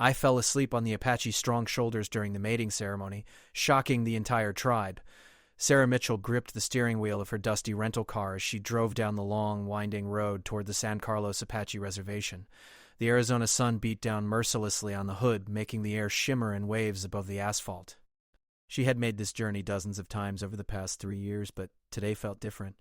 I fell asleep on the Apache's strong shoulders during the mating ceremony, shocking the entire tribe. Sarah Mitchell gripped the steering wheel of her dusty rental car as she drove down the long, winding road toward the San Carlos Apache Reservation. The Arizona sun beat down mercilessly on the hood, making the air shimmer in waves above the asphalt. She had made this journey dozens of times over the past 3 years, but today felt different.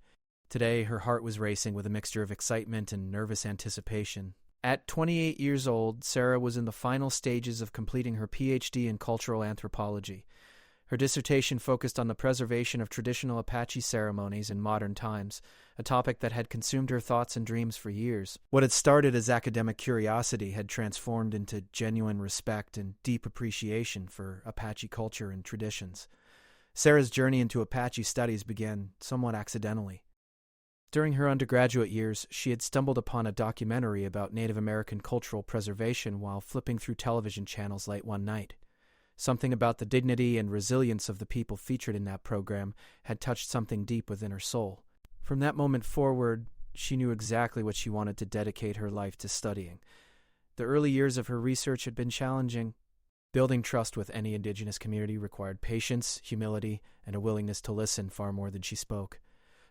Today, her heart was racing with a mixture of excitement and nervous anticipation. At 28 years old, Sarah was in the final stages of completing her PhD in cultural anthropology. Her dissertation focused on the preservation of traditional Apache ceremonies in modern times, a topic that had consumed her thoughts and dreams for years. What had started as academic curiosity had transformed into genuine respect and deep appreciation for Apache culture and traditions. Sarah's journey into Apache studies began somewhat accidentally. During her undergraduate years, she had stumbled upon a documentary about Native American cultural preservation while flipping through television channels late one night. Something about the dignity and resilience of the people featured in that program had touched something deep within her soul. From that moment forward, she knew exactly what she wanted to dedicate her life to studying. The early years of her research had been challenging. Building trust with any indigenous community required patience, humility, and a willingness to listen far more than she spoke.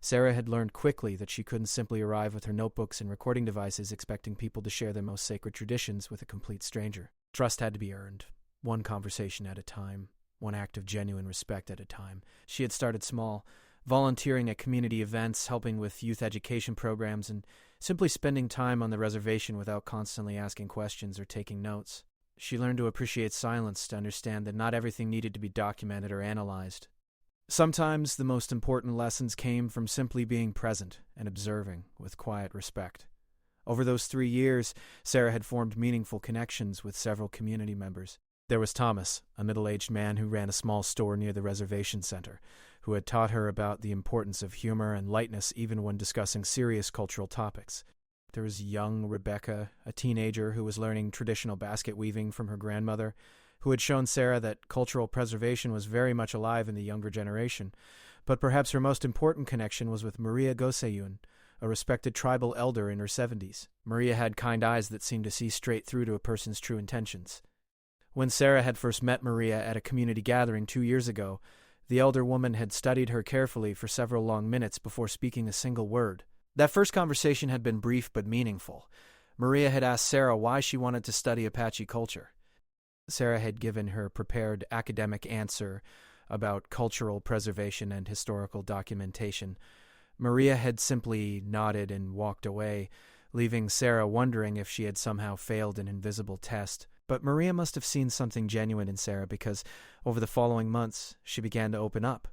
Sarah had learned quickly that she couldn't simply arrive with her notebooks and recording devices expecting people to share their most sacred traditions with a complete stranger. Trust had to be earned, one conversation at a time, one act of genuine respect at a time. She had started small, volunteering at community events, helping with youth education programs, and simply spending time on the reservation without constantly asking questions or taking notes. She learned to appreciate silence, to understand that not everything needed to be documented or analyzed. Sometimes the most important lessons came from simply being present and observing with quiet respect. Over those 3 years, Sarah had formed meaningful connections with several community members. There was Thomas, a middle-aged man who ran a small store near the reservation center, who had taught her about the importance of humor and lightness even when discussing serious cultural topics. There was young Rebecca, a teenager who was learning traditional basket weaving from her grandmother, who had shown Sarah that cultural preservation was very much alive in the younger generation. But perhaps her most important connection was with Maria Goseyun, a respected tribal elder in her 70s. Maria had kind eyes that seemed to see straight through to a person's true intentions. When Sarah had first met Maria at a community gathering 2 years ago, the elder woman had studied her carefully for several long minutes before speaking a single word. That first conversation had been brief but meaningful. Maria had asked Sarah why she wanted to study Apache culture. Sarah had given her prepared academic answer about cultural preservation and historical documentation. Maria had simply nodded and walked away, leaving Sarah wondering if she had somehow failed an invisible test. But Maria must have seen something genuine in Sarah because over the following months, she began to open up.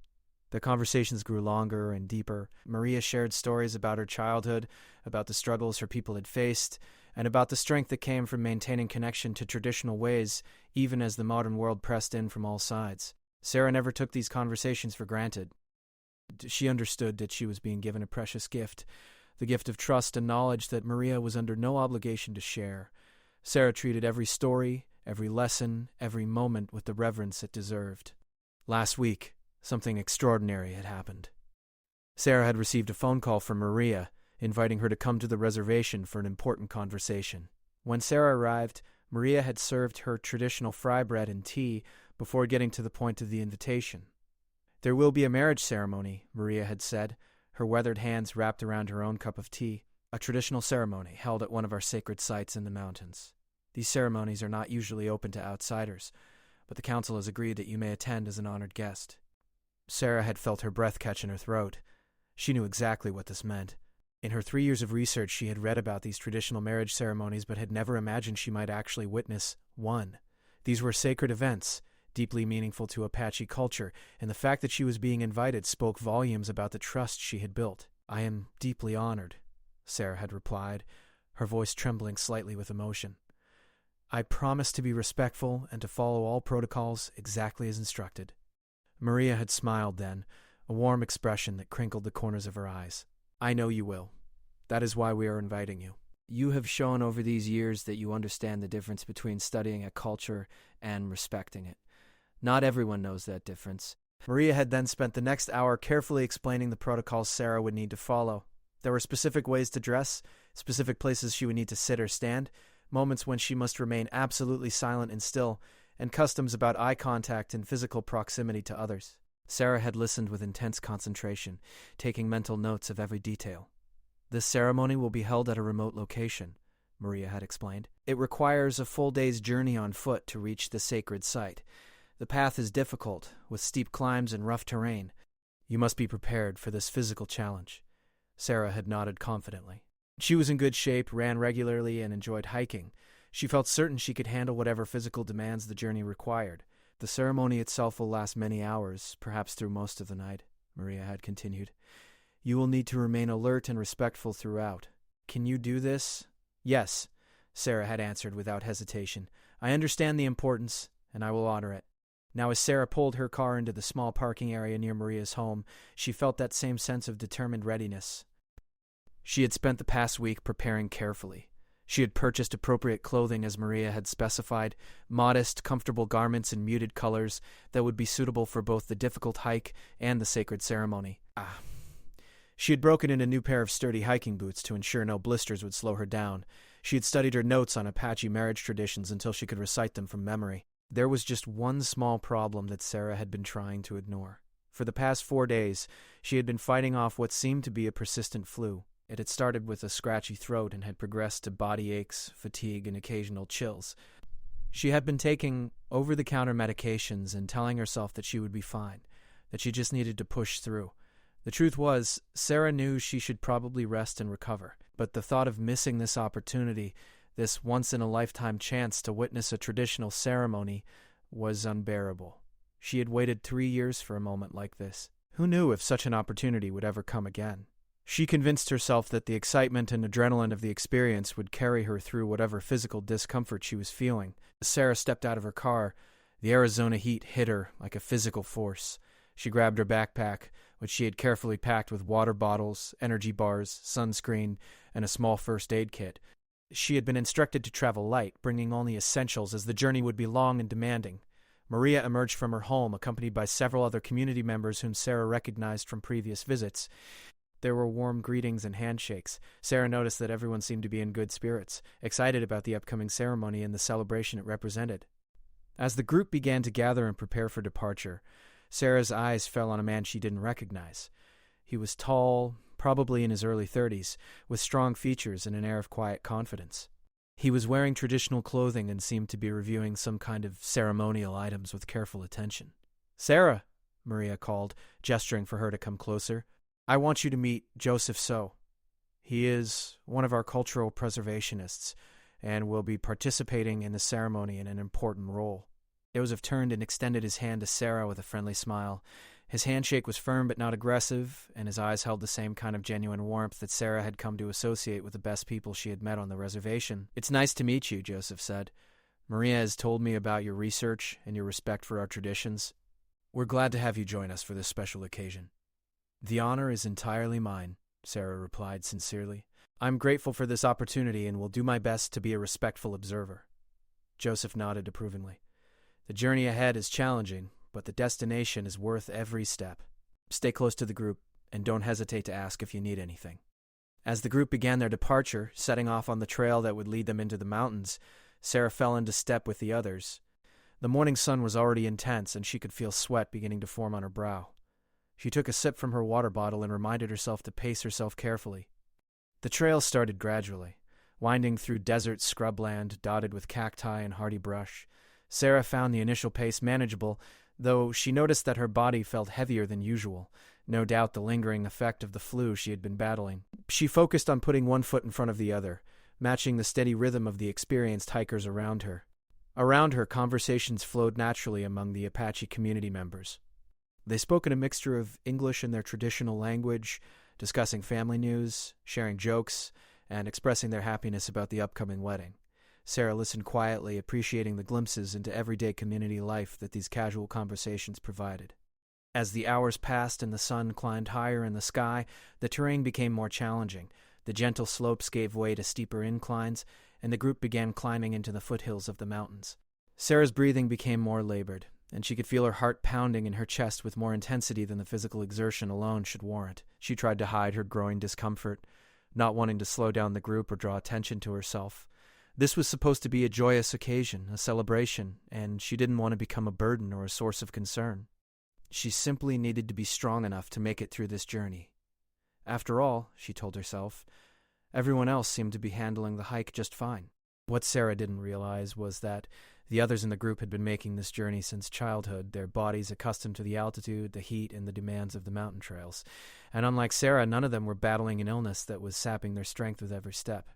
The conversations grew longer and deeper. Maria shared stories about her childhood, about the struggles her people had faced, and about the strength that came from maintaining connection to traditional ways, even as the modern world pressed in from all sides. Sarah never took these conversations for granted. She understood that she was being given a precious gift, the gift of trust and knowledge that Maria was under no obligation to share. Sarah treated every story, every lesson, every moment with the reverence it deserved. Last week, something extraordinary had happened. Sarah had received a phone call from Maria, inviting her to come to the reservation for an important conversation. When Sarah arrived, Maria had served her traditional fry bread and tea before getting to the point of the invitation. "There will be a marriage ceremony," Maria had said, her weathered hands wrapped around her own cup of tea, "a traditional ceremony held at one of our sacred sites in the mountains. These ceremonies are not usually open to outsiders, but the council has agreed that you may attend as an honored guest." Sarah had felt her breath catch in her throat. She knew exactly what this meant. In her 3 years of research, she had read about these traditional marriage ceremonies but had never imagined she might actually witness one. These were sacred events, deeply meaningful to Apache culture, and the fact that she was being invited spoke volumes about the trust she had built. "I am deeply honored," Sarah had replied, her voice trembling slightly with emotion. "I promise to be respectful and to follow all protocols exactly as instructed." Maria had smiled then, a warm expression that crinkled the corners of her eyes. "I know you will. That is why we are inviting you. You have shown over these years that you understand the difference between studying a culture and respecting it. Not everyone knows that difference." Maria had then spent the next hour carefully explaining the protocols Sarah would need to follow. There were specific ways to dress, specific places she would need to sit or stand, moments when she must remain absolutely silent and still, and customs about eye contact and physical proximity to others. Sarah had listened with intense concentration, taking mental notes of every detail. "This ceremony will be held at a remote location," Maria had explained. "It requires a full day's journey on foot to reach the sacred site. The path is difficult, with steep climbs and rough terrain. You must be prepared for this physical challenge." Sarah had nodded confidently. She was in good shape, ran regularly, and enjoyed hiking. She felt certain she could handle whatever physical demands the journey required. "The ceremony itself will last many hours, perhaps through most of the night," Maria had continued. "You will need to remain alert and respectful throughout. Can you do this?" "Yes," Sarah had answered without hesitation. "I understand the importance, and I will honor it." Now, as Sarah pulled her car into the small parking area near Maria's home, she felt that same sense of determined readiness. She had spent the past week preparing carefully. She had purchased appropriate clothing as Maria had specified, modest, comfortable garments in muted colors that would be suitable for both the difficult hike and the sacred ceremony. She had broken in a new pair of sturdy hiking boots to ensure no blisters would slow her down. She had studied her notes on Apache marriage traditions until she could recite them from memory. There was just one small problem that Sarah had been trying to ignore. For the past 4 days, she had been fighting off what seemed to be a persistent flu. It had started with a scratchy throat and had progressed to body aches, fatigue, and occasional chills. She had been taking over-the-counter medications and telling herself that she would be fine, that she just needed to push through. The truth was, Sarah knew she should probably rest and recover, but the thought of missing this opportunity, this once-in-a-lifetime chance to witness a traditional ceremony, was unbearable. She had waited 3 years for a moment like this. Who knew if such an opportunity would ever come again? She convinced herself that the excitement and adrenaline of the experience would carry her through whatever physical discomfort she was feeling. As Sarah stepped out of her car, the Arizona heat hit her like a physical force. She grabbed her backpack, which she had carefully packed with water bottles, energy bars, sunscreen, and a small first aid kit. She had been instructed to travel light, bringing only essentials as the journey would be long and demanding. Maria emerged from her home, accompanied by several other community members whom Sarah recognized from previous visits. There were warm greetings and handshakes. Sarah noticed that everyone seemed to be in good spirits, excited about the upcoming ceremony and the celebration it represented. As the group began to gather and prepare for departure, Sarah's eyes fell on a man she didn't recognize. He was tall, probably in his early 30s, with strong features and an air of quiet confidence. He was wearing traditional clothing and seemed to be reviewing some kind of ceremonial items with careful attention. "Sarah," Maria called, gesturing for her to come closer. "I want you to meet Joseph So. He is one of our cultural preservationists and will be participating in the ceremony in an important role." Joseph turned and extended his hand to Sarah with a friendly smile. His handshake was firm but not aggressive, and his eyes held the same kind of genuine warmth that Sarah had come to associate with the best people she had met on the reservation. "It's nice to meet you," Joseph said. "Maria has told me about your research and your respect for our traditions. We're glad to have you join us for this special occasion." "The honor is entirely mine," Sarah replied sincerely. "I'm grateful for this opportunity and will do my best to be a respectful observer." Joseph nodded approvingly. "The journey ahead is challenging, but the destination is worth every step. Stay close to the group, and don't hesitate to ask if you need anything." As the group began their departure, setting off on the trail that would lead them into the mountains, Sarah fell into step with the others. The morning sun was already intense, and she could feel sweat beginning to form on her brow. She took a sip from her water bottle and reminded herself to pace herself carefully. The trail started gradually, winding through desert scrubland dotted with cacti and hardy brush. Sarah found the initial pace manageable, though she noticed that her body felt heavier than usual, no doubt the lingering effect of the flu she had been battling. She focused on putting one foot in front of the other, matching the steady rhythm of the experienced hikers around her. Around her, conversations flowed naturally among the Apache community members. They spoke in a mixture of English and their traditional language, discussing family news, sharing jokes, and expressing their happiness about the upcoming wedding. Sarah listened quietly, appreciating the glimpses into everyday community life that these casual conversations provided. As the hours passed and the sun climbed higher in the sky, the terrain became more challenging. The gentle slopes gave way to steeper inclines, and the group began climbing into the foothills of the mountains. Sarah's breathing became more labored, and she could feel her heart pounding in her chest with more intensity than the physical exertion alone should warrant. She tried to hide her growing discomfort, not wanting to slow down the group or draw attention to herself. This was supposed to be a joyous occasion, a celebration, and she didn't want to become a burden or a source of concern. She simply needed to be strong enough to make it through this journey. After all, she told herself, everyone else seemed to be handling the hike just fine. What Sarah didn't realize was that the others in the group had been making this journey since childhood, their bodies accustomed to the altitude, the heat, and the demands of the mountain trails. And unlike Sarah, none of them were battling an illness that was sapping their strength with every step.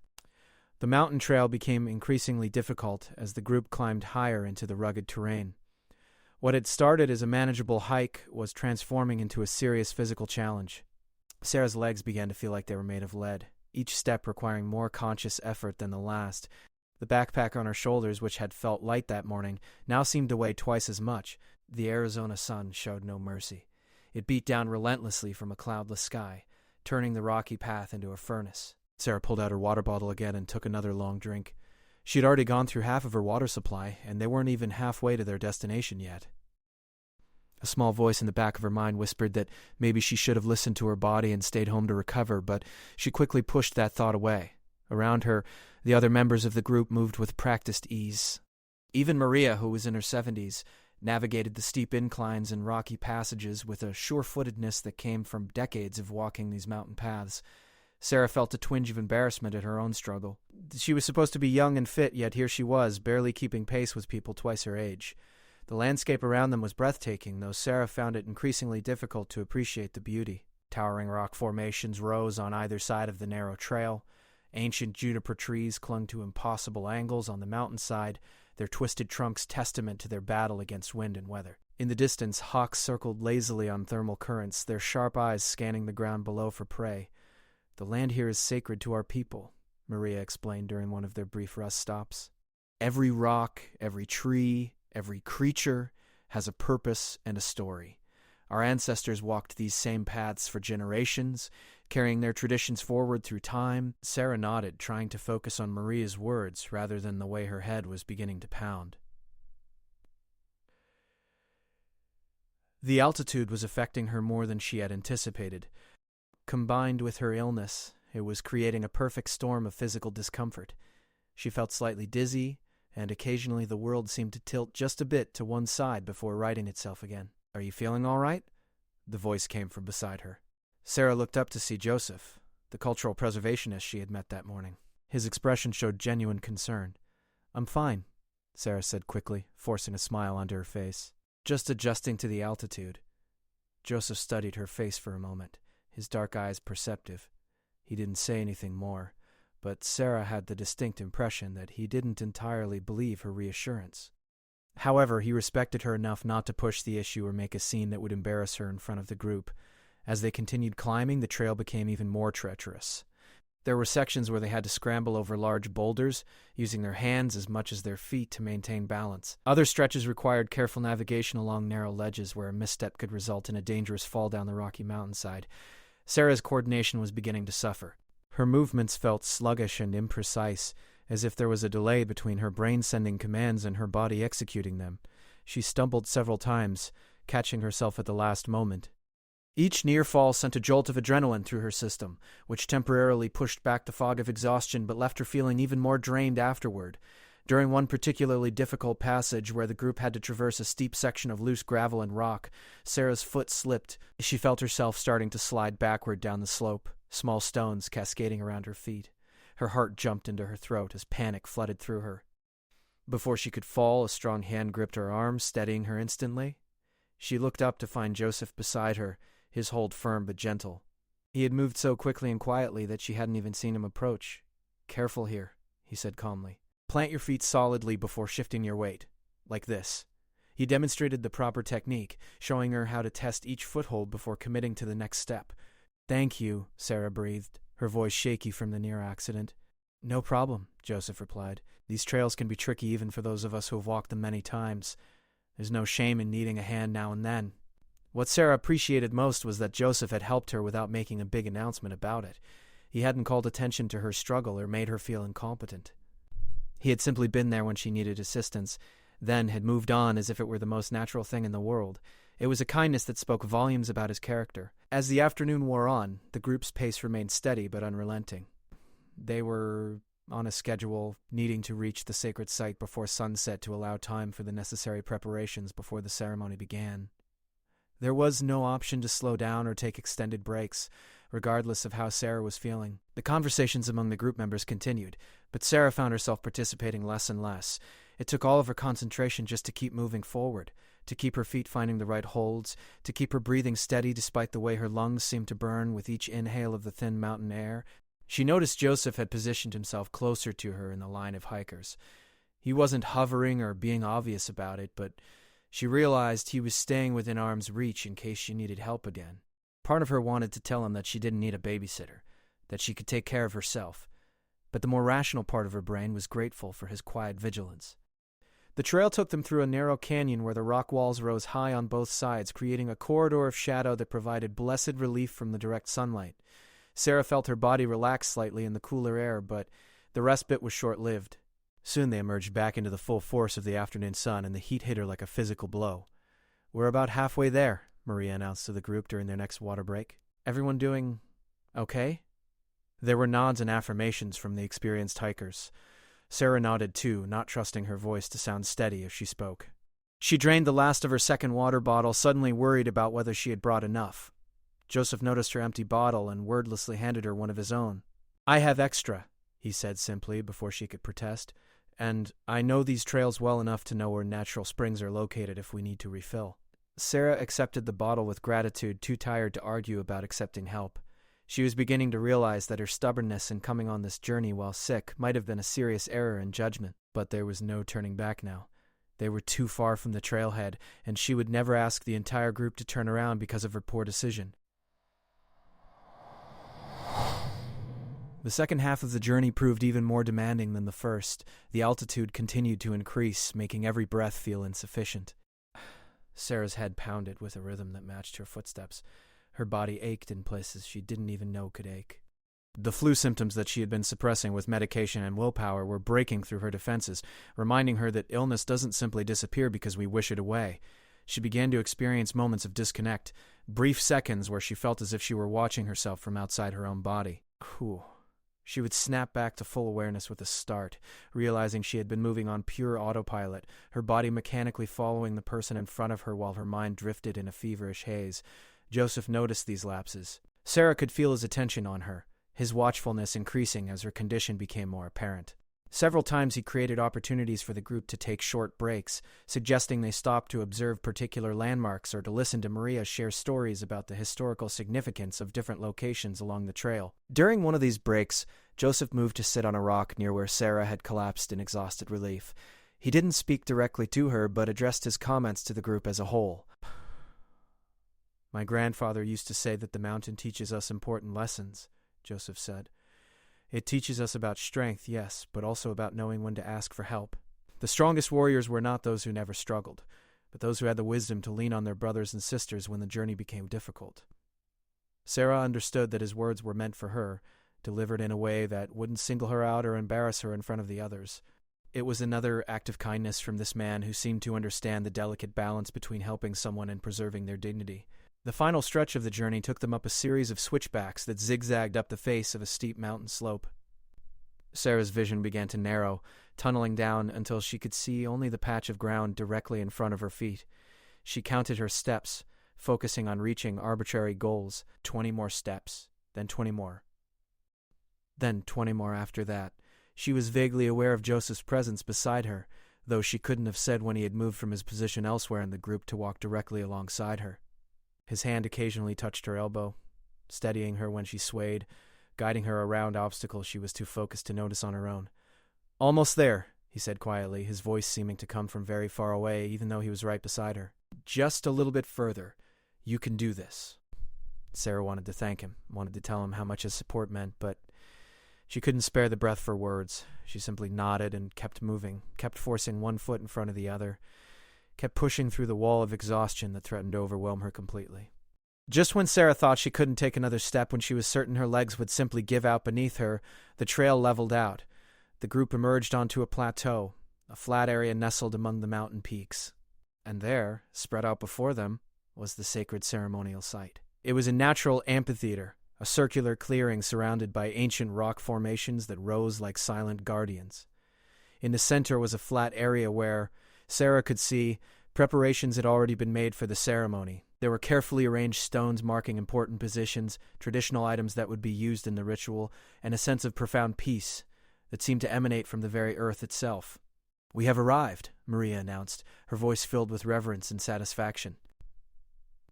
The mountain trail became increasingly difficult as the group climbed higher into the rugged terrain. What had started as a manageable hike was transforming into a serious physical challenge. Sarah's legs began to feel like they were made of lead, each step requiring more conscious effort than the last. The backpack on her shoulders, which had felt light that morning, now seemed to weigh twice as much. The Arizona sun showed no mercy. It beat down relentlessly from a cloudless sky, turning the rocky path into a furnace. Sarah pulled out her water bottle again and took another long drink. She'd already gone through half of her water supply, and they weren't even halfway to their destination yet. A small voice in the back of her mind whispered that maybe she should have listened to her body and stayed home to recover, but she quickly pushed that thought away. Around her, the other members of the group moved with practiced ease. Even Maria, who was in her 70s, navigated the steep inclines and rocky passages with a sure-footedness that came from decades of walking these mountain paths. Sarah felt a twinge of embarrassment at her own struggle. She was supposed to be young and fit, yet here she was, barely keeping pace with people twice her age. The landscape around them was breathtaking, though Sarah found it increasingly difficult to appreciate the beauty. Towering rock formations rose on either side of the narrow trail. Ancient juniper trees clung to impossible angles on the mountainside, their twisted trunks testament to their battle against wind and weather. In the distance, hawks circled lazily on thermal currents, their sharp eyes scanning the ground below for prey. "The land here is sacred to our people," Maria explained during one of their brief rest stops. "Every rock, every tree, every creature has a purpose and a story. Our ancestors walked these same paths for generations, carrying their traditions forward through time." Sarah nodded, trying to focus on Maria's words rather than the way her head was beginning to pound. The altitude was affecting her more than she had anticipated. Combined with her illness, it was creating a perfect storm of physical discomfort. She felt slightly dizzy, and occasionally the world seemed to tilt just a bit to one side before righting itself again. "Are you feeling all right?" The voice came from beside her. Sarah looked up to see Joseph, the cultural preservationist she had met that morning. His expression showed genuine concern. "I'm fine," Sarah said quickly, forcing a smile onto her face. "Just adjusting to the altitude." Joseph studied her face for a moment, his dark eyes perceptive. He didn't say anything more, but Sarah had the distinct impression that he didn't entirely believe her reassurance. However, he respected her enough not to push the issue or make a scene that would embarrass her in front of the group. As they continued climbing, the trail became even more treacherous. There were sections where they had to scramble over large boulders, using their hands as much as their feet to maintain balance. Other stretches required careful navigation along narrow ledges where a misstep could result in a dangerous fall down the rocky mountainside. Sarah's coordination was beginning to suffer. Her movements felt sluggish and imprecise, as if there was a delay between her brain sending commands and her body executing them. She stumbled several times, catching herself at the last moment. Each near fall sent a jolt of adrenaline through her system, which temporarily pushed back the fog of exhaustion but left her feeling even more drained afterward. During one particularly difficult passage where the group had to traverse a steep section of loose gravel and rock, Sarah's foot slipped. She felt herself starting to slide backward down the slope, small stones cascading around her feet. Her heart jumped into her throat as panic flooded through her. Before she could fall, a strong hand gripped her arm, steadying her instantly. She looked up to find Joseph beside her, his hold firm but gentle. He had moved so quickly and quietly that she hadn't even seen him approach. "Careful here," he said calmly. "Plant your feet solidly before shifting your weight. Like this." He demonstrated the proper technique, showing her how to test each foothold before committing to the next step. "Thank you," Sarah breathed, her voice shaky from the near accident. "No problem," Joseph replied. "These trails can be tricky even for those of us who have walked them many times. There's no shame in needing a hand now and then." What Sarah appreciated most was that Joseph had helped her without making a big announcement about it. He hadn't called attention to her struggle or made her feel incompetent. He had simply been there when she needed assistance, then had moved on as if it were the most natural thing in the world. It was a kindness that spoke volumes about his character. As the afternoon wore on, the group's pace remained steady but unrelenting. They were on a schedule, needing to reach the sacred site before sunset to allow time for the necessary preparations before the ceremony began. There was no option to slow down or take extended breaks, regardless of how Sarah was feeling. The conversations among the group members continued, but Sarah found herself participating less and less. It took all of her concentration just to keep moving forward, to keep her feet finding the right holds, to keep her breathing steady despite the way her lungs seemed to burn with each inhale of the thin mountain air. She noticed Joseph had positioned himself closer to her in the line of hikers. He wasn't hovering or being obvious about it, but she realized he was staying within arm's reach in case she needed help again. Part of her wanted to tell him that she didn't need a babysitter, that she could take care of herself, but the more rational part of her brain was grateful for his quiet vigilance. The trail took them through a narrow canyon where the rock walls rose high on both sides, creating a corridor of shadow that provided blessed relief from the direct sunlight. Sarah felt her body relax slightly in the cooler air, but the respite was short-lived. Soon they emerged back into the full force of the afternoon sun, and the heat hit her like a physical blow. "We're about halfway there," Maria announced to the group during their next water break. "Everyone doing okay?" There were nods and affirmations from the experienced hikers. Sarah nodded too, not trusting her voice to sound steady if she spoke. She drained the last of her second water bottle, suddenly worried about whether she had brought enough. Joseph noticed her empty bottle and wordlessly handed her one of his own. "I have extra," he said simply before she could protest, "and I know these trails well enough to know where natural springs are located if we need to refill." Sarah accepted the bottle with gratitude, too tired to argue about accepting help. She was beginning to realize that her stubbornness in coming on this journey while sick might have been a serious error in judgment, but there was no turning back now. They were too far from the trailhead, and she would never ask the entire group to turn around because of her poor decision. The second half of the journey proved even more demanding than the first. The altitude continued to increase, making every breath feel insufficient. Sarah's head pounded with a rhythm that matched her footsteps. Her body ached in places she didn't even know could ache. The flu symptoms that she had been suppressing with medication and willpower were breaking through her defenses, reminding her that illness doesn't simply disappear because we wish it away. She began to experience moments of disconnect, brief seconds where she felt as if she were watching herself from outside her own body. Whew. She would snap back to full awareness with a start, realizing she had been moving on pure autopilot, her body mechanically following the person in front of her while her mind drifted in a feverish haze. Joseph noticed these lapses. Sarah could feel his attention on her, his watchfulness increasing as her condition became more apparent. Several times he created opportunities for the group to take short breaks, suggesting they stop to observe particular landmarks or to listen to Maria share stories about the historical significance of different locations along the trail. During one of these breaks, Joseph moved to sit on a rock near where Sarah had collapsed in exhausted relief. He didn't speak directly to her, but addressed his comments to the group as a whole. "My grandfather used to say that the mountain teaches us important lessons," Joseph said. "It teaches us about strength, yes, but also about knowing when to ask for help. The strongest warriors were not those who never struggled, but those who had the wisdom to lean on their brothers and sisters when the journey became difficult." Sarah understood that his words were meant for her, delivered in a way that wouldn't single her out or embarrass her in front of the others. It was another act of kindness from this man who seemed to understand the delicate balance between helping someone and preserving their dignity. The final stretch of the journey took them up a series of switchbacks that zigzagged up the face of a steep mountain slope. Sarah's vision began to narrow, tunneling down until she could see only the patch of ground directly in front of her feet. She counted her steps, focusing on reaching arbitrary goals. 20 more steps, then 20 more. Then 20 more after that. She was vaguely aware of Joseph's presence beside her, though she couldn't have said when he had moved from his position elsewhere in the group to walk directly alongside her. His hand occasionally touched her elbow, steadying her when she swayed, guiding her around obstacles she was too focused to notice on her own. "Almost there," he said quietly, his voice seeming to come from very far away, even though he was right beside her. "Just a little bit further. You can do this." Sarah wanted to thank him, wanted to tell him how much his support meant, but she couldn't spare the breath for words. She simply nodded and kept moving, kept forcing one foot in front of the other, kept pushing through the wall of exhaustion that threatened to overwhelm her completely. Just when Sarah thought she couldn't take another step, when she was certain her legs would simply give out beneath her, the trail leveled out. The group emerged onto a plateau, a flat area nestled among the mountain peaks. And there, spread out before them, was the sacred ceremonial site. It was a natural amphitheater, a circular clearing surrounded by ancient rock formations that rose like silent guardians. In the center was a flat area where, Sarah could see, preparations had already been made for the ceremony. There were carefully arranged stones marking important positions, traditional items that would be used in the ritual, and a sense of profound peace that seemed to emanate from the very earth itself. "We have arrived," Maria announced, her voice filled with reverence and satisfaction.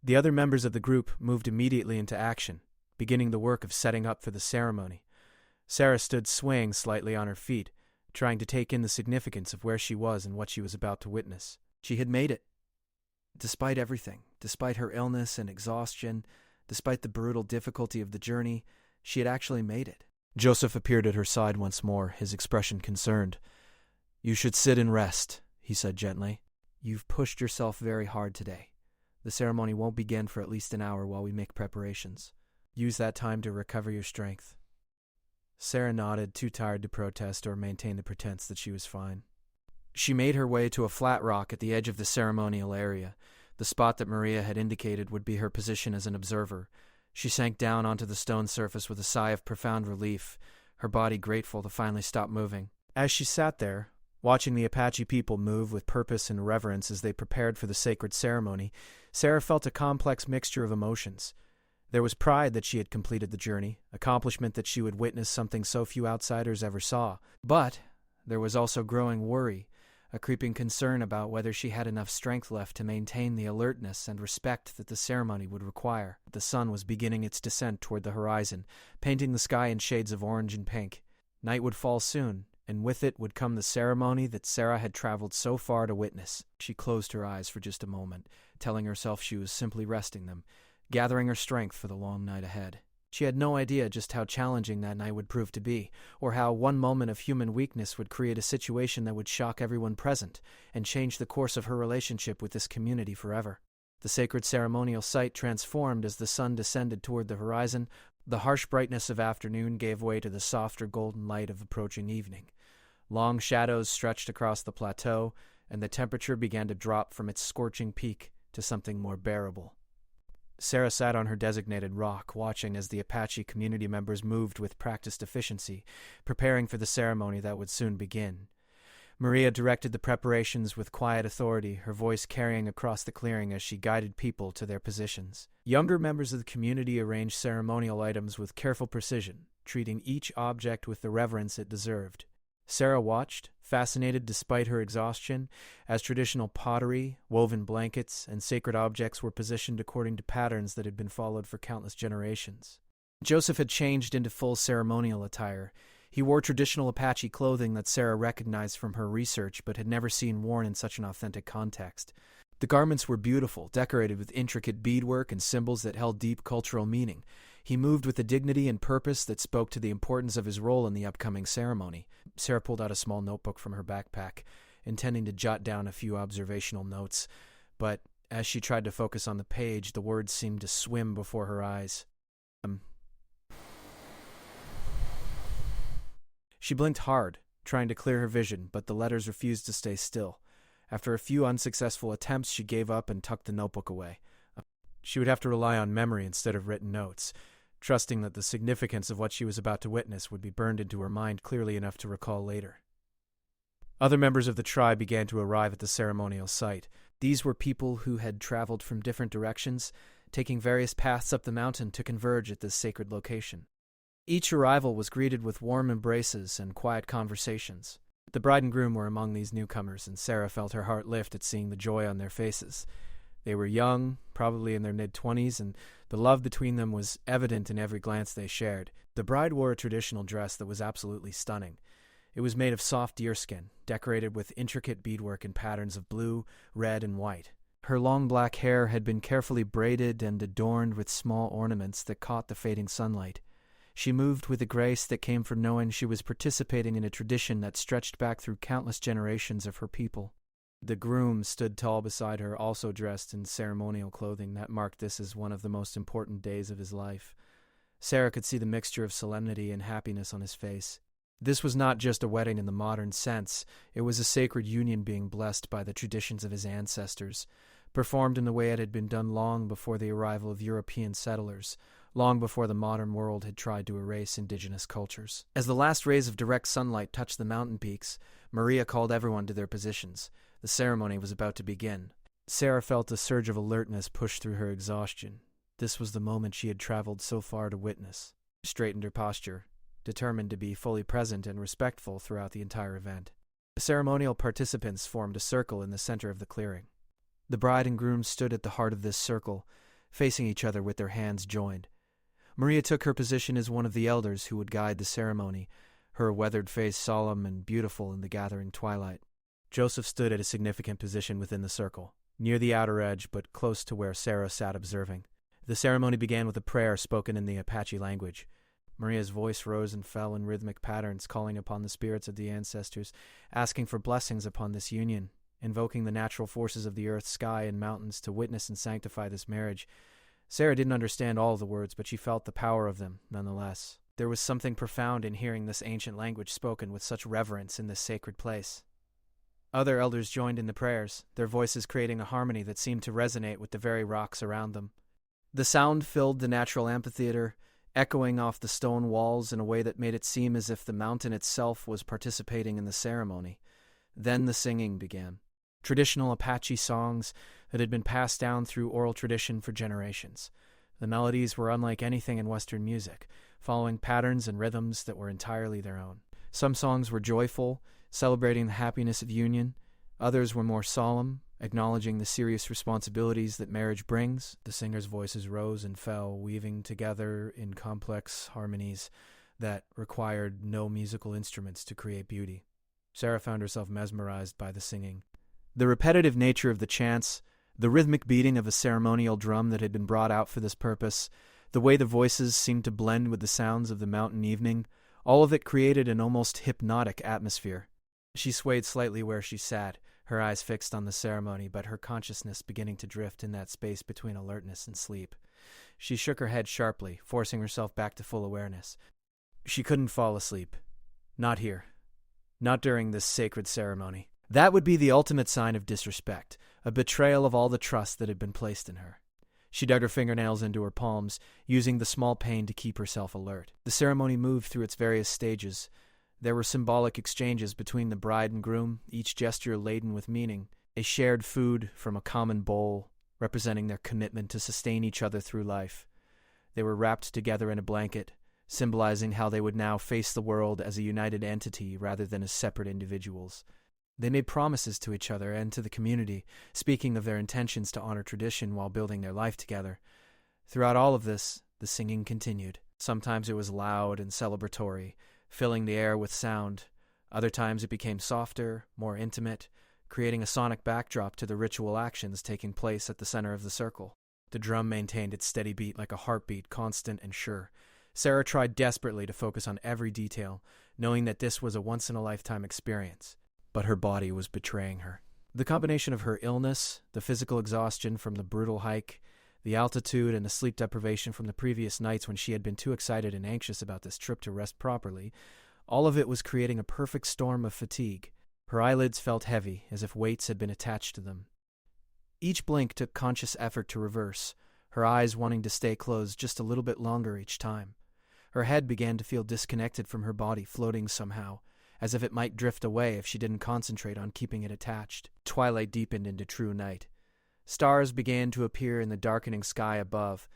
The other members of the group moved immediately into action, beginning the work of setting up for the ceremony. Sarah stood swaying slightly on her feet, trying to take in the significance of where she was and what she was about to witness. She had made it. Despite everything, despite her illness and exhaustion, despite the brutal difficulty of the journey, she had actually made it. Joseph appeared at her side once more, his expression concerned. "You should sit and rest," he said gently. "You've pushed yourself very hard today. The ceremony won't begin for at least an hour while we make preparations. Use that time to recover your strength." Sarah nodded, too tired to protest or maintain the pretense that she was fine. She made her way to a flat rock at the edge of the ceremonial area. The spot that Maria had indicated would be her position as an observer. She sank down onto the stone surface with a sigh of profound relief, her body grateful to finally stop moving. As she sat there, watching the Apache people move with purpose and reverence as they prepared for the sacred ceremony, Sarah felt a complex mixture of emotions. There was pride that she had completed the journey, accomplishment that she would witness something so few outsiders ever saw. But there was also growing worry, a creeping concern about whether she had enough strength left to maintain the alertness and respect that the ceremony would require. The sun was beginning its descent toward the horizon, painting the sky in shades of orange and pink. Night would fall soon, and with it would come the ceremony that Sarah had traveled so far to witness. She closed her eyes for just a moment, telling herself she was simply resting them, gathering her strength for the long night ahead. She had no idea just how challenging that night would prove to be, or how one moment of human weakness would create a situation that would shock everyone present and change the course of her relationship with this community forever. The sacred ceremonial site transformed as the sun descended toward the horizon. The harsh brightness of afternoon gave way to the softer golden light of approaching evening. Long shadows stretched across the plateau, and the temperature began to drop from its scorching peak to something more bearable. Sarah sat on her designated rock, watching as the Apache community members moved with practiced efficiency, preparing for the ceremony that would soon begin. Maria directed the preparations with quiet authority, her voice carrying across the clearing as she guided people to their positions. Younger members of the community arranged ceremonial items with careful precision, treating each object with the reverence it deserved. Sarah watched, fascinated despite her exhaustion, as traditional pottery, woven blankets, and sacred objects were positioned according to patterns that had been followed for countless generations. Joseph had changed into full ceremonial attire. He wore traditional Apache clothing that Sarah recognized from her research but had never seen worn in such an authentic context. The garments were beautiful, decorated with intricate beadwork and symbols that held deep cultural meaning. He moved with a dignity and purpose that spoke to the importance of his role in the upcoming ceremony. Sarah pulled out a small notebook from her backpack, intending to jot down a few observational notes, but as she tried to focus on the page, the words seemed to swim before her eyes. She blinked hard, trying to clear her vision, but the letters refused to stay still. After a few unsuccessful attempts, she gave up and tucked the notebook away. She would have to rely on memory instead of written notes, trusting that the significance of what she was about to witness would be burned into her mind clearly enough to recall later. Other members of the tribe began to arrive at the ceremonial site. These were people who had traveled from different directions, taking various paths up the mountain to converge at this sacred location. Each arrival was greeted with warm embraces and quiet conversations. The bride and groom were among these newcomers, and Sarah felt her heart lift at seeing the joy on their faces. They were young, probably in their mid-20s, and the love between them was evident in every glance they shared. The bride wore a traditional dress that was absolutely stunning. It was made of soft deerskin, decorated with intricate beadwork and patterns of blue, red, and white. Her long black hair had been carefully braided and adorned with small ornaments that caught the fading sunlight. She moved with a grace that came from knowing she was participating in a tradition that stretched back through countless generations of her people. The groom stood tall beside her, also dressed in ceremonial clothing that marked this as one of the most important days of his life. Sarah could see the mixture of solemnity and happiness on his face. This was not just a wedding in the modern sense. It was a sacred union being blessed by the traditions of his ancestors, performed in the way it had been done long before the arrival of European settlers, long before the modern world had tried to erase indigenous cultures. As the last rays of direct sunlight touched the mountain peaks, Maria called everyone to their positions. The ceremony was about to begin. Sarah felt a surge of alertness push through her exhaustion. This was the moment she had traveled so far to witness. She straightened her posture, determined to be fully present and respectful throughout the entire event. The ceremonial participants formed a circle in the center of the clearing. The bride and groom stood at the heart of this circle, facing each other with their hands joined. Maria took her position as one of the elders who would guide the ceremony, her weathered face solemn and beautiful in the gathering twilight. Joseph stood at a significant position within the circle, near the outer edge but close to where Sarah sat observing. The ceremony began with a prayer spoken in the Apache language. Maria's voice rose and fell in rhythmic patterns, calling upon the spirits of the ancestors, asking for blessings upon this union, invoking the natural forces of the earth, sky, and mountains to witness and sanctify this marriage. Sarah didn't understand all of the words, but she felt the power of them, nonetheless. There was something profound in hearing this ancient language spoken with such reverence in this sacred place. Other elders joined in the prayers, their voices creating a harmony that seemed to resonate with the very rocks around them. The sound filled the natural amphitheater, echoing off the stone walls in a way that made it seem as if the mountain itself was participating in the ceremony. Then the singing began. Traditional Apache songs that had been passed down through oral tradition for generations. The melodies were unlike anything in Western music, following patterns and rhythms that were entirely their own. Some songs were joyful, celebrating the happiness of union. Others were more solemn, acknowledging the serious responsibilities that marriage brings. The singers' voices rose and fell, weaving together in complex harmonies that required no musical instruments to create beauty. Sarah found herself mesmerized by the singing. The repetitive nature of the chants, the rhythmic beating of a ceremonial drum that had been brought out for this purpose, the way the voices seemed to blend with the sounds of the mountain evening, all of it created an almost hypnotic atmosphere. She swayed slightly where she sat, her eyes fixed on the ceremony, but her consciousness beginning to drift in that space between alertness and sleep. She shook her head sharply, forcing herself back to full awareness. She couldn't fall asleep. Not here. Not during this sacred ceremony. That would be the ultimate sign of disrespect, a betrayal of all the trust that had been placed in her. She dug her fingernails into her palms, using the small pain to keep herself alert. The ceremony moved through its various stages. There were symbolic exchanges between the bride and groom, each gesture laden with meaning. A shared food from a common bowl, representing their commitment to sustain each other through life. They were wrapped together in a blanket, symbolizing how they would now face the world as a united entity rather than as separate individuals. They made promises to each other and to the community, speaking of their intentions to honor tradition while building their life together. Throughout all of this, the singing continued. Sometimes it was loud and celebratory, filling the air with sound. Other times it became softer, more intimate, creating a sonic backdrop to the ritual actions taking place at the center of the circle. The drum maintained its steady beat like a heartbeat, constant and sure. Sarah tried desperately to focus on every detail, knowing that this was a once-in-a-lifetime experience. But her body was betraying her. The combination of her illness, the physical exhaustion from the brutal hike, the altitude, and the sleep deprivation from the previous nights when she had been too excited and anxious about this trip to rest properly, all of it was creating a perfect storm of fatigue. Her eyelids felt heavy, as if weights had been attached to them. Each blink took conscious effort to reverse, her eyes wanting to stay closed just a little bit longer each time. Her head began to feel disconnected from her body, floating somehow, as if it might drift away if she didn't concentrate on keeping it attached. Twilight deepened into true night. Stars began to appear in the darkening sky above,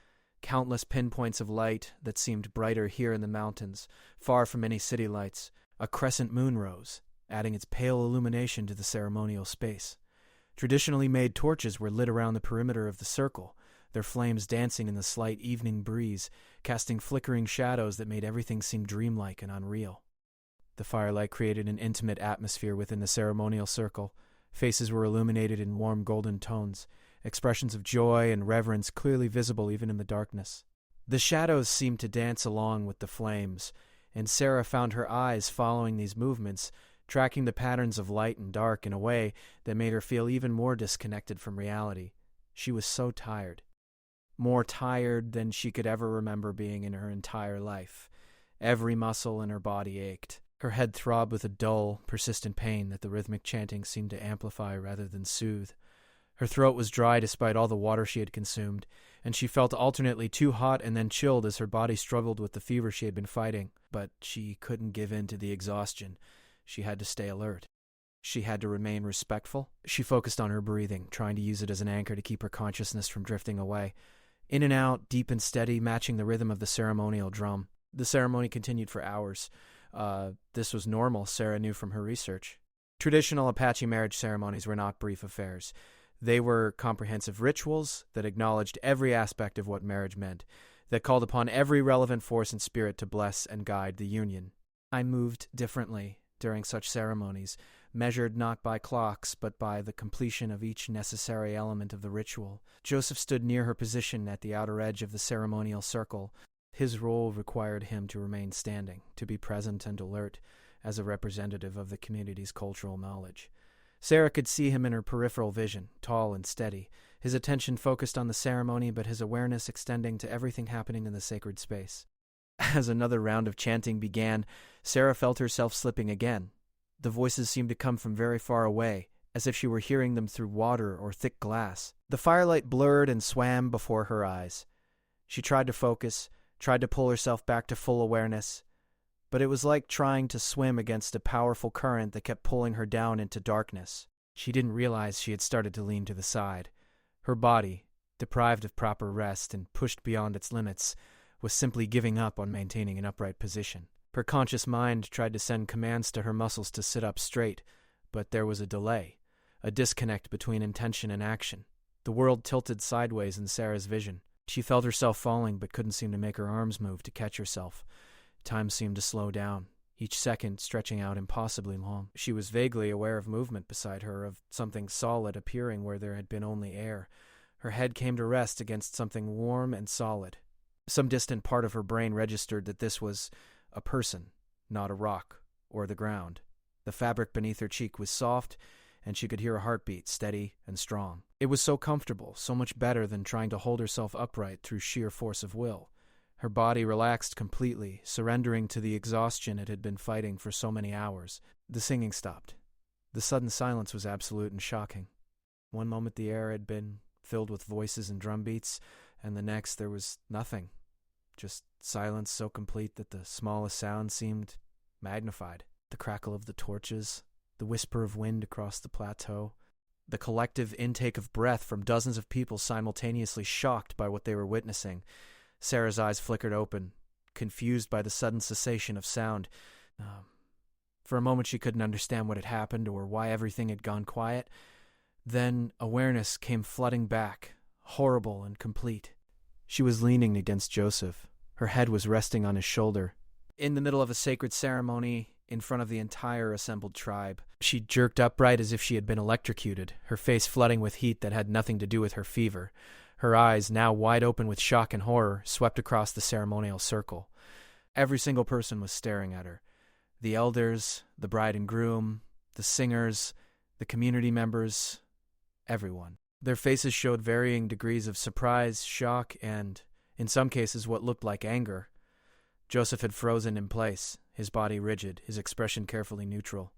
countless pinpoints of light that seemed brighter here in the mountains, far from any city lights. A crescent moon rose, adding its pale illumination to the ceremonial space. Traditionally made torches were lit around the perimeter of the circle, their flames dancing in the slight evening breeze, casting flickering shadows that made everything seem dreamlike and unreal. The firelight created an intimate atmosphere within the ceremonial circle. Faces were illuminated in warm golden tones, expressions of joy and reverence clearly visible even in the darkness. The shadows seemed to dance along with the flames, and Sarah found her eyes following these movements, tracking the patterns of light and dark in a way that made her feel even more disconnected from reality. She was so tired. More tired than she could ever remember being in her entire life. Every muscle in her body ached. Her head throbbed with a dull, persistent pain that the rhythmic chanting seemed to amplify rather than soothe. Her throat was dry despite all the water she had consumed, and she felt alternately too hot and then chilled as her body struggled with the fever she had been fighting. But she couldn't give in to the exhaustion. She had to stay alert. She had to remain respectful. She focused on her breathing, trying to use it as an anchor to keep her consciousness from drifting away. In and out, deep and steady, matching the rhythm of the ceremonial drum. The ceremony continued for hours. This was normal, Sarah knew from her research. Traditional Apache marriage ceremonies were not brief affairs. They were comprehensive rituals that acknowledged every aspect of what marriage meant, that called upon every relevant force and spirit to bless and guide the union. I moved differently during such ceremonies, measured not by clocks, but by the completion of each necessary element of the ritual. Joseph stood near her position at the outer edge of the ceremonial circle. His role required him to remain standing, to be present and alert, as a representative of the community's cultural knowledge. Sarah could see him in her peripheral vision, tall and steady, his attention focused on the ceremony, but his awareness extending to everything happening in the sacred space. As another round of chanting began, Sarah felt herself slipping again. The voices seemed to come from very far away, as if she were hearing them through water or thick glass. The firelight blurred and swam before her eyes. She tried to focus, tried to pull herself back to full awareness, but it was like trying to swim against a powerful current that kept pulling her down into darkness. She didn't realize she had started to lean to the side. Her body, deprived of proper rest and pushed beyond its limits, was simply giving up on maintaining an upright position. Her conscious mind tried to send commands to her muscles to sit up straight, but there was a delay, a disconnect between intention and action. The world tilted sideways in Sarah's vision. She felt herself falling but couldn't seem to make her arms move to catch herself. Time seemed to slow down, each second stretching out impossibly long. She was vaguely aware of movement beside her, of something solid appearing where there had been only air. Her head came to rest against something warm and solid. Some distant part of her brain registered that this was a person, not a rock or the ground. The fabric beneath her cheek was soft, and she could hear a heartbeat, steady and strong. It was so comfortable, so much better than trying to hold herself upright through sheer force of will. Her body relaxed completely, surrendering to the exhaustion it had been fighting for so many hours. The singing stopped. The sudden silence was absolute and shocking. One moment the air had been filled with voices and drum beats, and the next there was nothing. Just silence so complete that the smallest sound seemed magnified. The crackle of the torches, the whisper of wind across the plateau, the collective intake of breath from dozens of people simultaneously shocked by what they were witnessing. Sarah's eyes flickered open, confused by the sudden cessation of sound. For a moment she couldn't understand what had happened or why everything had gone quiet. Then awareness came flooding back, horrible and complete. She was leaning against Joseph. Her head was resting on his shoulder. In the middle of a sacred ceremony, in front of the entire assembled tribe. She jerked upright as if she had been electrocuted, her face flooding with heat that had nothing to do with her fever. Her eyes, now wide open with shock and horror, swept across the ceremonial circle. Every single person was staring at her. The elders, the bride and groom, the singers, the community members, everyone. Their faces showed varying degrees of surprise, shock, and, in some cases, what looked like anger. Joseph had frozen in place, his body rigid, his expression carefully neutral.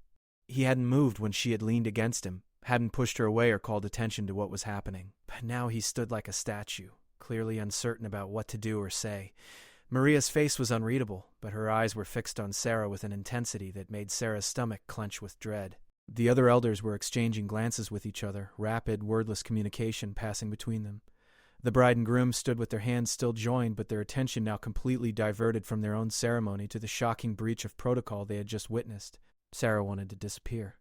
He hadn't moved when she had leaned against him, hadn't pushed her away or called attention to what was happening. But now he stood like a statue, clearly uncertain about what to do or say. Maria's face was unreadable, but her eyes were fixed on Sarah with an intensity that made Sarah's stomach clench with dread. The other elders were exchanging glances with each other, rapid, wordless communication passing between them. The bride and groom stood with their hands still joined, but their attention now completely diverted from their own ceremony to the shocking breach of protocol they had just witnessed. Sarah wanted to disappear.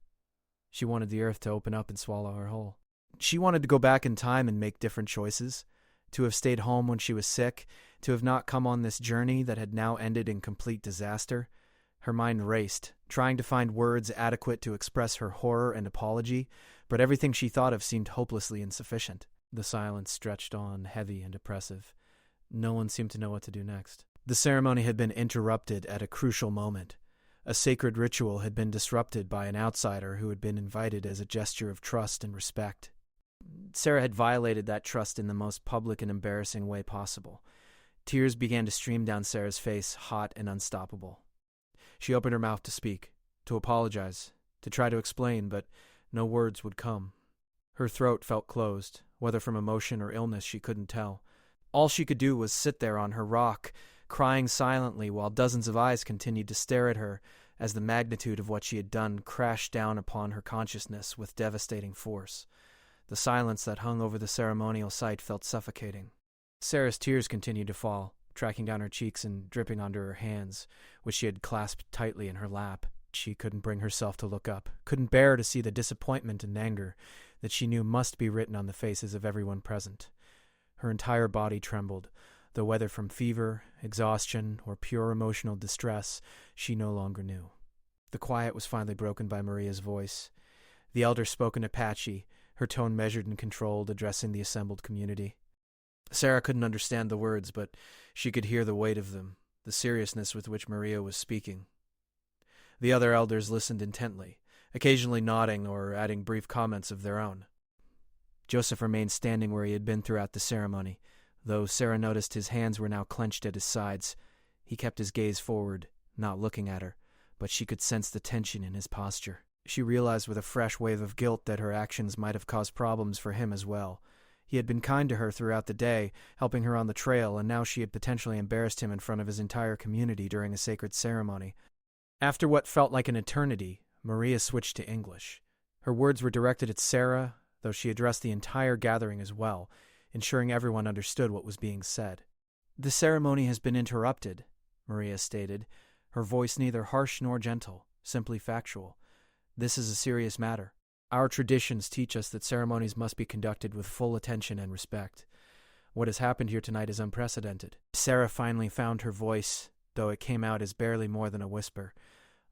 She wanted the earth to open up and swallow her whole. She wanted to go back in time and make different choices, to have stayed home when she was sick, to have not come on this journey that had now ended in complete disaster. Her mind raced, trying to find words adequate to express her horror and apology, but everything she thought of seemed hopelessly insufficient. The silence stretched on, heavy and oppressive. No one seemed to know what to do next. The ceremony had been interrupted at a crucial moment. A sacred ritual had been disrupted by an outsider who had been invited as a gesture of trust and respect. Sarah had violated that trust in the most public and embarrassing way possible. Tears began to stream down Sarah's face, hot and unstoppable. She opened her mouth to speak, to apologize, to try to explain, but no words would come. Her throat felt closed, whether from emotion or illness she couldn't tell. All she could do was sit there on her rock, crying silently while dozens of eyes continued to stare at her as the magnitude of what she had done crashed down upon her consciousness with devastating force. The silence that hung over the ceremonial site felt suffocating. Sarah's tears continued to fall, tracking down her cheeks and dripping onto her hands, which she had clasped tightly in her lap. She couldn't bring herself to look up, couldn't bear to see the disappointment and anger that she knew must be written on the faces of everyone present. Her entire body trembled, though whether from fever, exhaustion, or pure emotional distress, she no longer knew. The quiet was finally broken by Maria's voice. The elder spoke in Apache, her tone measured and controlled, addressing the assembled community. Sarah couldn't understand the words, but she could hear the weight of them, the seriousness with which Maria was speaking. The other elders listened intently, occasionally nodding or adding brief comments of their own. Joseph remained standing where he had been throughout the ceremony, though Sarah noticed his hands were now clenched at his sides. He kept his gaze forward, not looking at her, but she could sense the tension in his posture. She realized with a fresh wave of guilt that her actions might have caused problems for him as well. He had been kind to her throughout the day, helping her on the trail, and now she had potentially embarrassed him in front of his entire community during a sacred ceremony. After what felt like an eternity, Maria switched to English. Her words were directed at Sarah, though she addressed the entire gathering as well, ensuring everyone understood what was being said. "The ceremony has been interrupted," Maria stated, her voice neither harsh nor gentle, simply factual. "This is a serious matter. Our traditions teach us that ceremonies must be conducted with full attention and respect. What has happened here tonight is unprecedented." Sarah finally found her voice, though it came out as barely more than a whisper.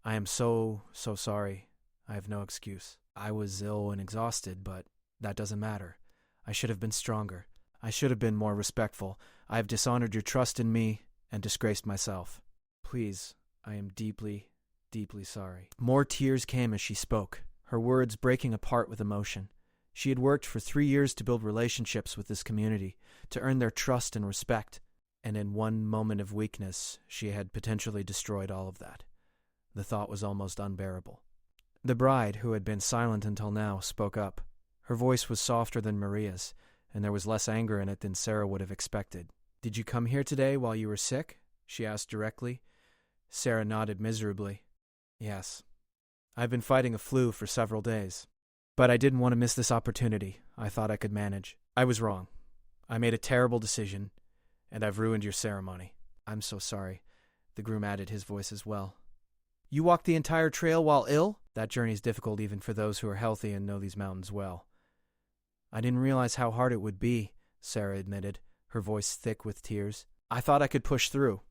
"I am so sorry. I have no excuse. I was ill and exhausted, but that doesn't matter. I should have been stronger. I should have been more respectful. I have dishonored your trust in me and disgraced myself. Please, I am deeply, deeply sorry." More tears came as she spoke, her words breaking apart with emotion. She had worked for 3 years to build relationships with this community, to earn their trust and respect, and in one moment of weakness, she had potentially destroyed all of that. The thought was almost unbearable. The bride, who had been silent until now, spoke up. Her voice was softer than Maria's, and there was less anger in it than Sarah would have expected. "Did you come here today while you were sick?" she asked directly. Sarah nodded miserably. "Yes. I've been fighting a flu for several days. But I didn't want to miss this opportunity. I thought I could manage. I was wrong. I made a terrible decision, and I've ruined your ceremony. I'm so sorry." The groom added his voice as well. "You walked the entire trail while ill?" That journey's difficult even for those who are healthy and know these mountains well. "I didn't realize how hard it would be," Sarah admitted, her voice thick with tears. "I thought I could push through.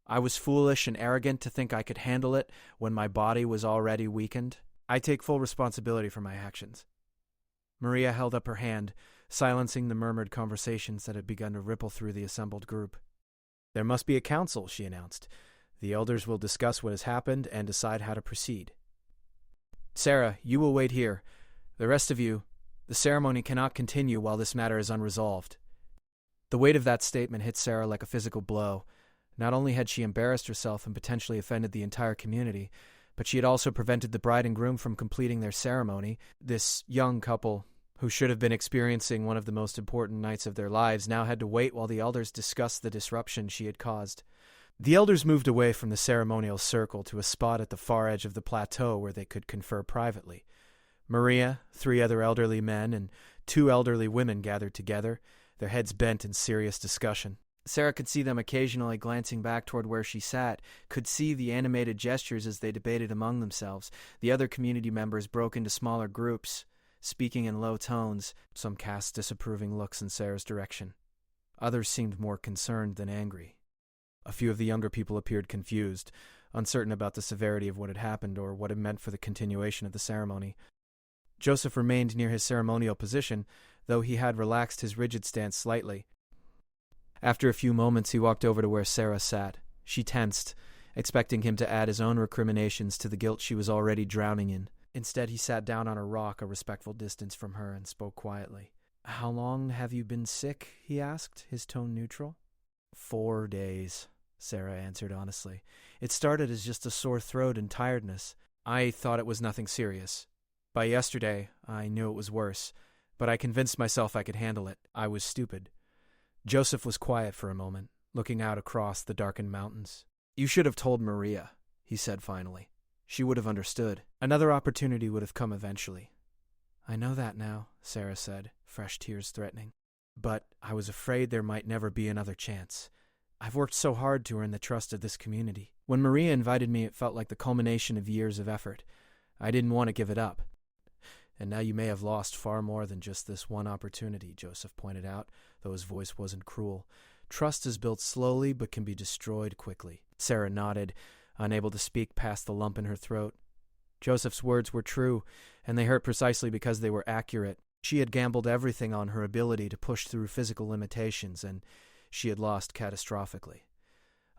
I was foolish and arrogant to think I could handle it when my body was already weakened. I take full responsibility for my actions." Maria held up her hand, silencing the murmured conversations that had begun to ripple through the assembled group. "There must be a council," she announced. "The elders will discuss what has happened and decide how to proceed. Sarah, you will wait here. The rest of you, the ceremony cannot continue while this matter is unresolved." The weight of that statement hit Sarah like a physical blow. Not only had she embarrassed herself and potentially offended the entire community, but she had also prevented the bride and groom from completing their ceremony. This young couple, who should have been experiencing one of the most important nights of their lives, now had to wait while the elders discussed the disruption she had caused. The elders moved away from the ceremonial circle to a spot at the far edge of the plateau where they could confer privately. Maria, 3 other elderly men, and 2 elderly women gathered together, their heads bent in serious discussion. Sarah could see them occasionally glancing back toward where she sat, could see the animated gestures as they debated among themselves. The other community members broke into smaller groups, speaking in low tones. Some cast disapproving looks in Sarah's direction. Others seemed more concerned than angry. A few of the younger people appeared confused, uncertain about the severity of what had happened or what it meant for the continuation of the ceremony. Joseph remained near his ceremonial position, though he had relaxed his rigid stance slightly. After a few moments, he walked over to where Sarah sat. She tensed, expecting him to add his own recriminations to the guilt she was already drowning in. Instead, he sat down on a rock a respectful distance from her and spoke quietly. "How long have you been sick?" he asked, his tone neutral. 4 days, Sarah answered honestly. "It started as just a sore throat and tiredness. I thought it was nothing serious. By yesterday, I knew it was worse, but I convinced myself I could handle it. I was stupid. Joseph was quiet for a moment, looking out across the darkened mountains. "You should have told Maria," he said finally. "She would have understood. Another opportunity would have come eventually." "I know that now," Sarah said, fresh tears threatening. "But I was afraid there might never be another chance. I've worked so hard to earn the trust of this community. When Maria invited me, it felt like the culmination of years of effort. I didn't want to give it up." "And now you may have lost far more than just this one opportunity," Joseph pointed out, though his voice wasn't cruel. "Trust is built slowly but can be destroyed quickly." Sarah nodded, unable to speak past the lump in her throat. Joseph's words were true, and they hurt precisely because they were accurate. She had gambled everything on her ability to push through physical limitations, and she had lost catastrophically.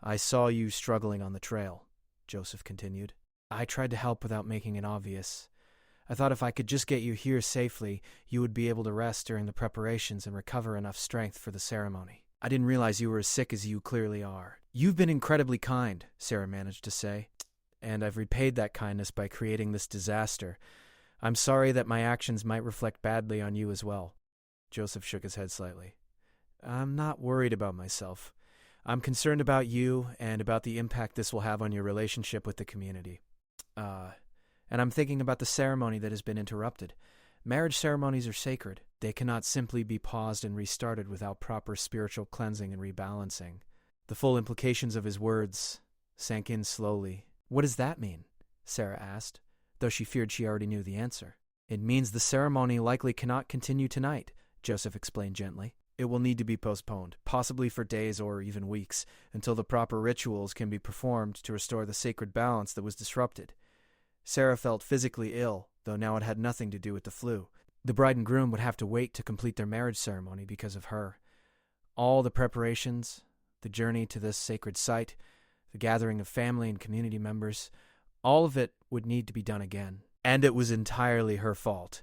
"I saw you struggling on the trail," Joseph continued. "I tried to help without making it obvious. I thought if I could just get you here safely, you would be able to rest during the preparations and recover enough strength for the ceremony. I didn't realize you were as sick as you clearly are." "You've been incredibly kind," Sarah managed to say, "and I've repaid that kindness by creating this disaster. I'm sorry that my actions might reflect badly on you as well." Joseph shook his head slightly. "I'm not worried about myself. I'm concerned about you and about the impact this will have on your relationship with the community. And I'm thinking about the ceremony that has been interrupted. Marriage ceremonies are sacred. They cannot simply be paused and restarted without proper spiritual cleansing and rebalancing." The full implications of his words sank in slowly. "What does that mean?" Sarah asked, though she feared she already knew the answer. "It means the ceremony likely cannot continue tonight," Joseph explained gently. "It will need to be postponed, possibly for days or even weeks, until the proper rituals can be performed to restore the sacred balance that was disrupted." Sarah felt physically ill, though now it had nothing to do with the flu. The bride and groom would have to wait to complete their marriage ceremony because of her. All the preparations, the journey to this sacred site, the gathering of family and community members, all of it would need to be done again. "And it was entirely her fault.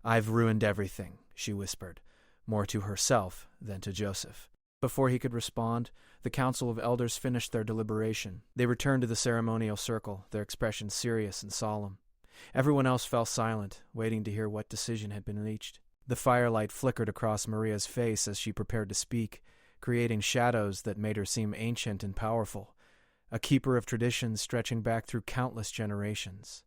I've ruined everything," she whispered, more to herself than to Joseph. Before he could respond, the council of elders finished their deliberation. They returned to the ceremonial circle, their expressions serious and solemn. Everyone else fell silent, waiting to hear what decision had been reached. The firelight flickered across Maria's face as she prepared to speak, creating shadows that made her seem ancient and powerful, a keeper of traditions stretching back through countless generations.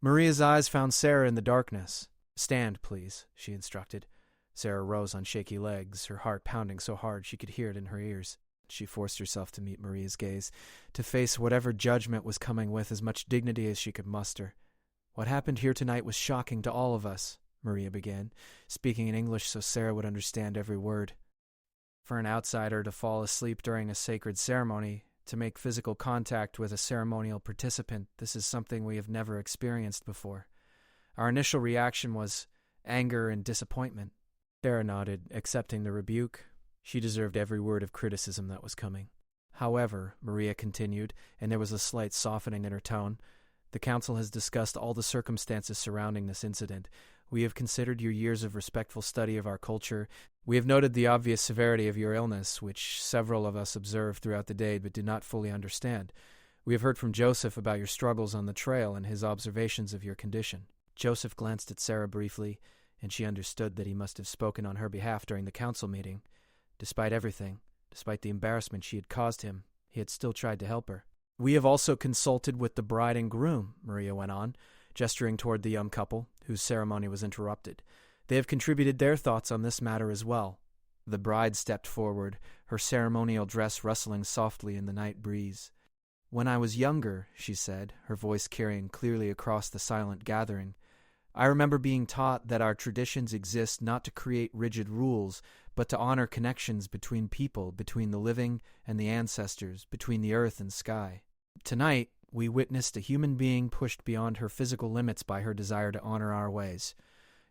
Maria's eyes found Sarah in the darkness. "Stand, please," she instructed. Sarah rose on shaky legs, her heart pounding so hard she could hear it in her ears. She forced herself to meet Maria's gaze, to face whatever judgment was coming with as much dignity as she could muster. "What happened here tonight was shocking to all of us," Maria began, speaking in English so Sarah would understand every word. "For an outsider to fall asleep during a sacred ceremony, to make physical contact with a ceremonial participant, this is something we have never experienced before. Our initial reaction was anger and disappointment." Sarah nodded, accepting the rebuke. She deserved every word of criticism that was coming. "However," Maria continued, and there was a slight softening in her tone, "the council has discussed all the circumstances surrounding this incident. We have considered your years of respectful study of our culture. We have noted the obvious severity of your illness, which several of us observed throughout the day but did not fully understand. We have heard from Joseph about your struggles on the trail and his observations of your condition." Joseph glanced at Sarah briefly, and she understood that he must have spoken on her behalf during the council meeting. Despite everything, despite the embarrassment she had caused him, he had still tried to help her. "We have also consulted with the bride and groom," Maria went on, gesturing toward the young couple, whose ceremony was interrupted. "They have contributed their thoughts on this matter as well." The bride stepped forward, her ceremonial dress rustling softly in the night breeze. "When I was younger," she said, her voice carrying clearly across the silent gathering, "I remember being taught that our traditions exist not to create rigid rules, but to honor connections between people, between the living and the ancestors, between the earth and sky. Tonight, we witnessed a human being pushed beyond her physical limits by her desire to honor our ways.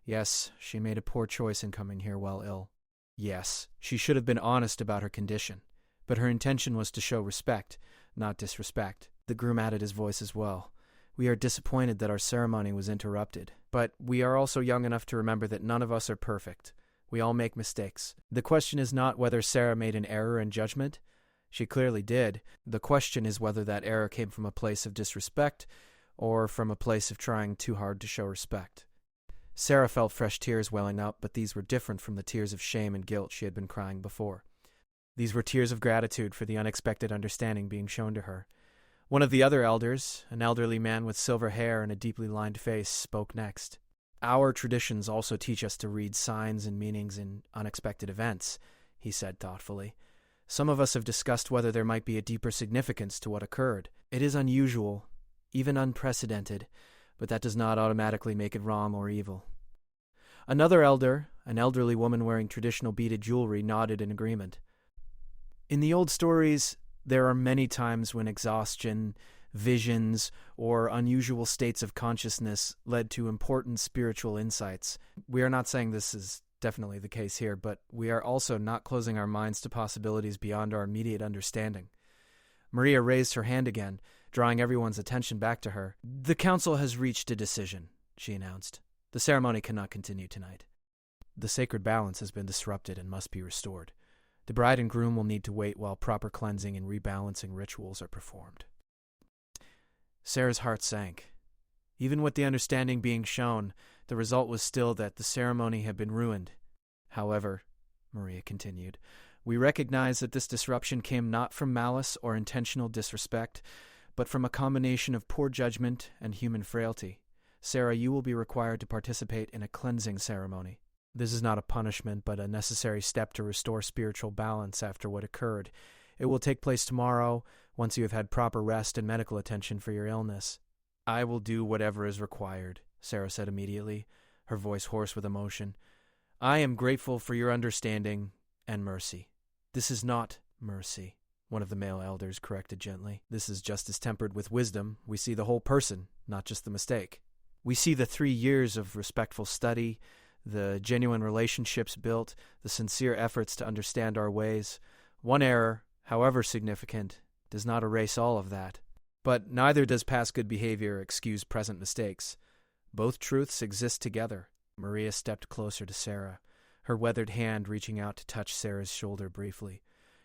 Yes, she made a poor choice in coming here while ill. Yes, she should have been honest about her condition, but her intention was to show respect, not disrespect." The groom added his voice as well. "We are disappointed that our ceremony was interrupted, but we are also young enough to remember that none of us are perfect. We all make mistakes. The question is not whether Sarah made an error in judgment. She clearly did. The question is whether that error came from a place of disrespect or from a place of trying too hard to show respect." Sarah felt fresh tears welling up, but these were different from the tears of shame and guilt she had been crying before. These were tears of gratitude for the unexpected understanding being shown to her. One of the other elders, an elderly man with silver hair and a deeply lined face, spoke next. Our traditions also teach us to read signs and meanings in unexpected events, he said thoughtfully. Some of us have discussed whether there might be a deeper significance to what occurred. It is unusual, even unprecedented, but that does not automatically make it wrong or evil. Another elder, an elderly woman wearing traditional beaded jewelry, nodded in agreement. In the old stories, there are many times when exhaustion, visions, or unusual states of consciousness led to important spiritual insights. We are not saying this is definitely the case here, but we are also not closing our minds to possibilities beyond our immediate understanding. Maria raised her hand again, drawing everyone's attention back to her. The council has reached a decision, she announced. The ceremony cannot continue tonight. The sacred balance has been disrupted and must be restored. The bride and groom will need to wait while proper cleansing and rebalancing rituals are performed. Sarah's heart sank. Even with the understanding being shown, the result was still that the ceremony had been ruined. However, Maria continued, we recognize that this disruption came not from malice or intentional disrespect, but from a combination of poor judgment and human frailty. Sarah, you will be required to participate in a cleansing ceremony. This is not a punishment, but a necessary step to restore spiritual balance after what occurred. It will take place tomorrow, once you have had proper rest and medical attention for your illness. I will do whatever is required, Sarah said immediately, her voice hoarse with emotion. I am grateful for your understanding and mercy. This is not mercy, one of the male elders corrected gently. This is justice tempered with wisdom. We see the whole person, not just the mistake. We see the 3 years of respectful study, the genuine relationships built, the sincere efforts to understand our ways. One error, however significant, does not erase all of that. But neither does past good behavior excuse present mistakes. Both truths exist together. Maria stepped closer to Sarah, her weathered hand reaching out to touch Sarah's shoulder briefly.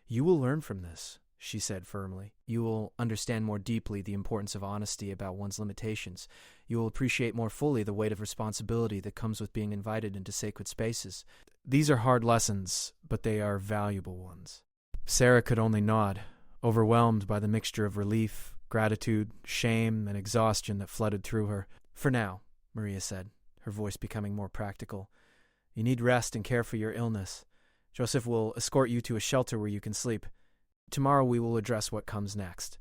You will learn from this, she said firmly. You will understand more deeply the importance of honesty about one's limitations. You will appreciate more fully the weight of responsibility that comes with being invited into sacred spaces. These are hard lessons, but they are valuable ones. Sarah could only nod, overwhelmed by the mixture of relief, gratitude, shame, and exhaustion that flooded through her. For now, Maria said, her voice becoming more practical. You need rest and care for your illness. Joseph will escort you to a shelter where you can sleep. Tomorrow we will address what comes next.